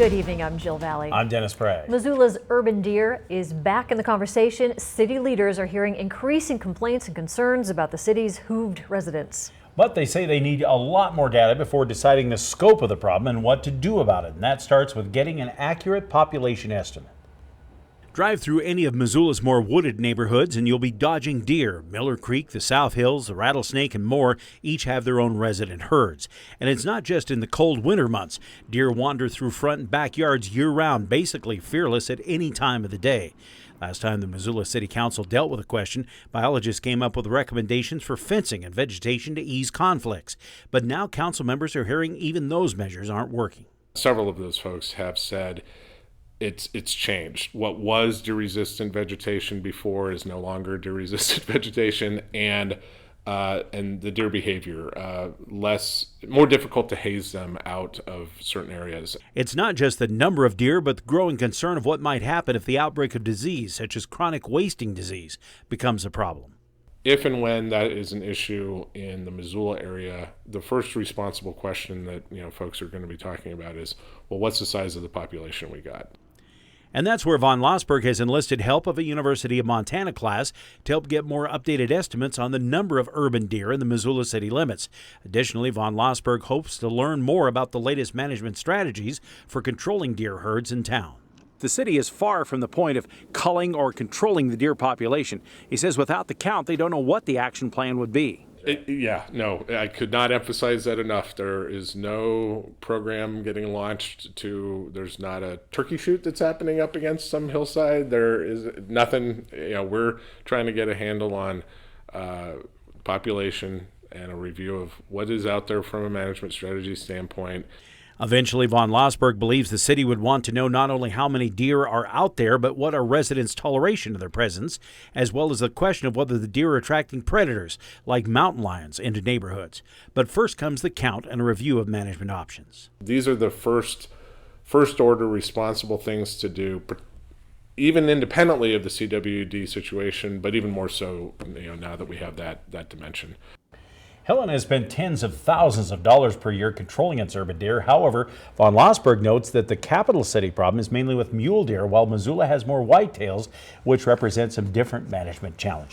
Good evening, I'm Jill Valley. I'm Dennis Prey. Missoula's urban deer is back in the conversation. City leaders are hearing increasing complaints and concerns about the city's hooved residents. But they say they need a lot more data before deciding the scope of the problem and what to do about it. And that starts with getting an accurate population estimate. Drive through any of Missoula's more wooded neighborhoods and you'll be dodging deer. Miller Creek, the South Hills, the Rattlesnake, and more each have their own resident herds. And it's not just in the cold winter months. Deer wander through front and backyards year-round, basically fearless at any time of the day. Last time the Missoula City Council dealt with the question, biologists came up with recommendations for fencing and vegetation to ease conflicts. But now council members are hearing even those measures aren't working. Several of those folks have said it's changed. What was deer-resistant vegetation before is no longer deer-resistant vegetation, and the deer behavior more difficult to haze them out of certain areas. It's not just the number of deer, but the growing concern of what might happen if the outbreak of disease, such as chronic wasting disease, becomes a problem. If and when that is an issue in the Missoula area, the first responsible question that folks are going to be talking about is, well, what's the size of the population we got? And that's where Von Lossberg has enlisted help of a University of Montana class to help get more updated estimates on the number of urban deer in the Missoula city limits. Additionally, Von Lossberg hopes to learn more about the latest management strategies for controlling deer herds in town. The city is far from the point of culling or controlling the deer population. He says without the count, they don't know what the action plan would be. I could not emphasize that enough. There is no program getting launched there's not a turkey shoot that's happening up against some hillside. There is nothing. We're trying to get a handle on population and a review of what is out there from a management strategy standpoint. Eventually, Von Lossberg believes the city would want to know not only how many deer are out there, but what are residents' toleration of their presence, as well as the question of whether the deer are attracting predators like mountain lions into neighborhoods. But first comes the count and a review of management options. These are the first order responsible things to do, even independently of the CWD situation, but even more so now that we have that dimension. Helena has spent tens of thousands of dollars per year controlling its urban deer. However, Von Lossberg notes that the capital city problem is mainly with mule deer, while Missoula has more whitetails, which represent some different management challenges.